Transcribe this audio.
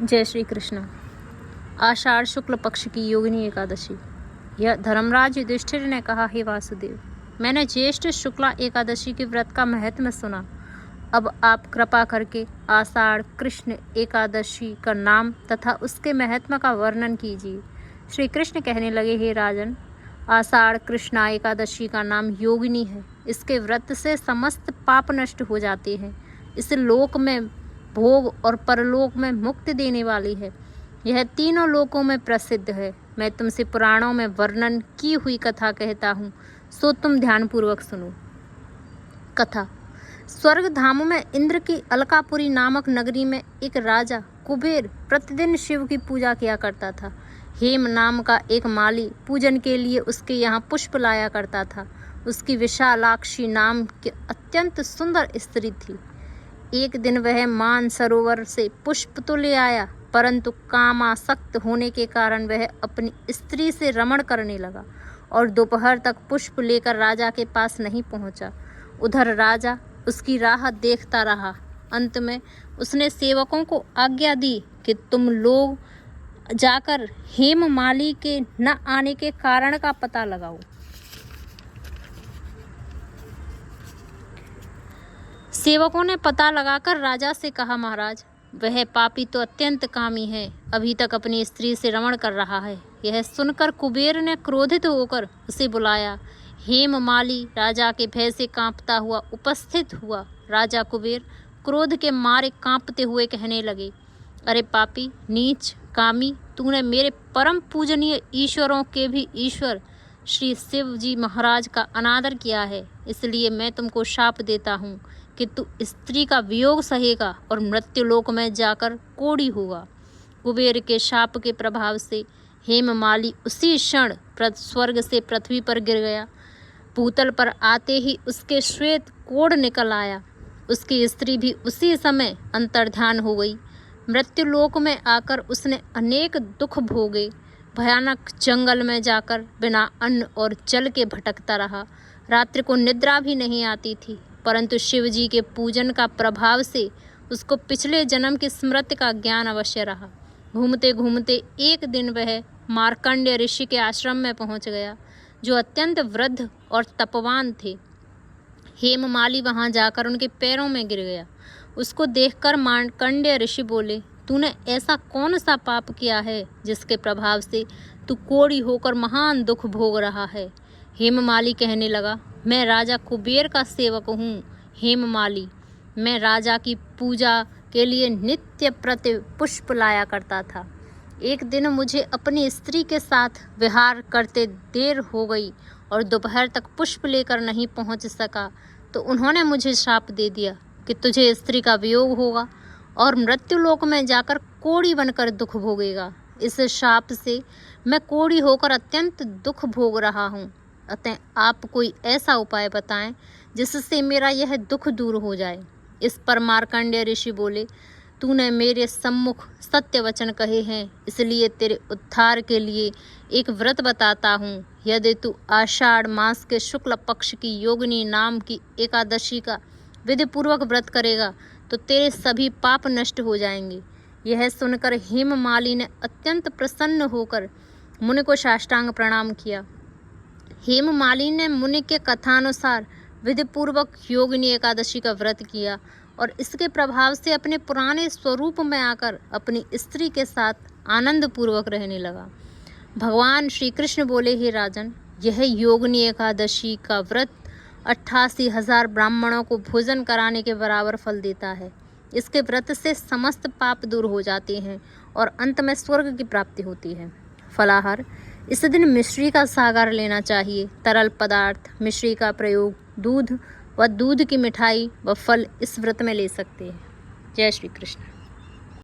जय श्री कृष्ण। आषाढ़ शुक्ल पक्ष की योगिनी एकादशी। यह धर्मराज युधिष्ठिर ने कहा, हे वासुदेव, मैंने ज्येष्ठ शुक्ला एकादशी के व्रत का महत्व सुना। अब आप कृपा करके आषाढ़ कृष्ण एकादशी का नाम तथा उसके महत्व का वर्णन कीजिए। श्री कृष्ण कहने लगे, हे राजन, आषाढ़ कृष्णा एकादशी का नाम योगिनी है। इसके व्रत से समस्त पाप नष्ट हो जाते हैं। इस लोक में भोग और परलोक में मुक्ति देने वाली है। यह तीनों लोकों में प्रसिद्ध है। मैं तुमसे पुराणों में वर्णन की हुई कथा कहता हूँ, सो तुम ध्यानपूर्वक सुनो। कथा। स्वर्ग धाम में इंद्र की अलकापुरी नामक नगरी में एक राजा कुबेर प्रतिदिन शिव की पूजा किया करता था। हेम नाम का एक माली पूजन के लिए उसके यहाँ पुष्प लाया करता था। उसकी विशालाक्षी नाम की अत्यंत सुंदर स्त्री थी। एक दिन वह मान सरोवर से पुष्प तो ले आया, परंतु कामासक्त होने के कारण वह अपनी स्त्री से रमण करने लगा और दोपहर तक पुष्प लेकर राजा के पास नहीं पहुंचा। उधर राजा उसकी राह देखता रहा। अंत में उसने सेवकों को आज्ञा दी कि तुम लोग जाकर हेममाली के न आने के कारण का पता लगाओ। सेवकों ने पता लगाकर राजा से कहा, महाराज, वह पापी तो अत्यंत कामी है, अभी तक अपनी स्त्री से रमण कर रहा है। यह सुनकर कुबेर ने क्रोधित होकर उसे बुलाया। हेममाली राजा के भय से कांपता हुआ उपस्थित हुआ। राजा कुबेर क्रोध के मारे कांपते हुए कहने लगे, अरे पापी, नीच, कामी, तूने मेरे परम पूजनीय ईश्वरों के भी ईश्वर श्री शिव जी महाराज का अनादर किया है। इसलिए मैं तुमको शाप देता हूँ कि तू स्त्री का वियोग सहेगा और मृत्युलोक में जाकर कोढ़ी होगा। कुबेर के शाप के प्रभाव से हेममाली उसी क्षण स्वर्ग से पृथ्वी पर गिर गया। भूतल पर आते ही उसके श्वेत कोढ़ निकल आया। उसकी स्त्री भी उसी समय अंतर्ध्यान हो गई। मृत्युलोक में आकर उसने अनेक दुख भोगे। भयानक जंगल में जाकर बिना अन्न और जल के भटकता रहा। रात्रि को निद्रा भी नहीं आती थी, परंतु शिव जी के पूजन का प्रभाव से उसको पिछले जन्म की स्मृति का ज्ञान अवश्य रहा। घूमते घूमते एक दिन वह मार्कंडेय ऋषि के आश्रम में पहुंच गया, जो अत्यंत वृद्ध और तपवान थे। हेममाली वहां जाकर उनके पैरों में गिर गया। उसको देखकर मार्कंडेय ऋषि बोले, तूने ऐसा कौन सा पाप किया है जिसके प्रभाव से तू कोढ़ी होकर महान दुख भोग रहा है। हेममाली कहने लगा, मैं राजा कुबेर का सेवक हूँ। हेममाली, मैं राजा की पूजा के लिए नित्य प्रति पुष्प लाया करता था। एक दिन मुझे अपनी स्त्री के साथ विहार करते देर हो गई और दोपहर तक पुष्प लेकर नहीं पहुँच सका, तो उन्होंने मुझे शाप दे दिया कि तुझे स्त्री का वियोग होगा और मृत्युलोक में जाकर कोढ़ी बनकर दुख भोगेगा। इस शाप से मैं कोढ़ी होकर अत्यंत दुख भोग रहा हूँ। अतः आप कोई ऐसा उपाय बताएं जिससे मेरा यह दुख दूर हो जाए। इस पर मार्कंडेय ऋषि बोले, तूने मेरे सम्मुख सत्य वचन कहे हैं, इसलिए तेरे उद्धार के लिए एक व्रत बताता हूँ। यदि तू आषाढ़ मास के शुक्ल पक्ष की योगिनी नाम की एकादशी का विधि पूर्वक व्रत करेगा तो तेरे सभी पाप नष्ट हो जाएंगे। यह सुनकर हेममाली ने अत्यंत प्रसन्न होकर मुनि को साष्टांग प्रणाम किया। हेममाली ने मुनि के कथानुसार विधि पूर्वक योगिनी एकादशी का व्रत किया और इसके प्रभाव से अपने पुराने स्वरूप में आकर अपनी स्त्री के साथ आनंद पूर्वक रहने लगा। भगवान श्री कृष्ण बोले, हे राजन, यह योगिनी एकादशी का व्रत 88,000 ब्राह्मणों को भोजन कराने के बराबर फल देता है। इसके व्रत से समस्त पाप दूर हो जाते हैं और अंत में स्वर्ग की प्राप्ति होती है। फलाहार। इस दिन मिश्री का सागर लेना चाहिए। तरल पदार्थ मिश्री का प्रयोग दूध व दूध की मिठाई व फल इस व्रत में ले सकते हैं। जय श्री कृष्ण।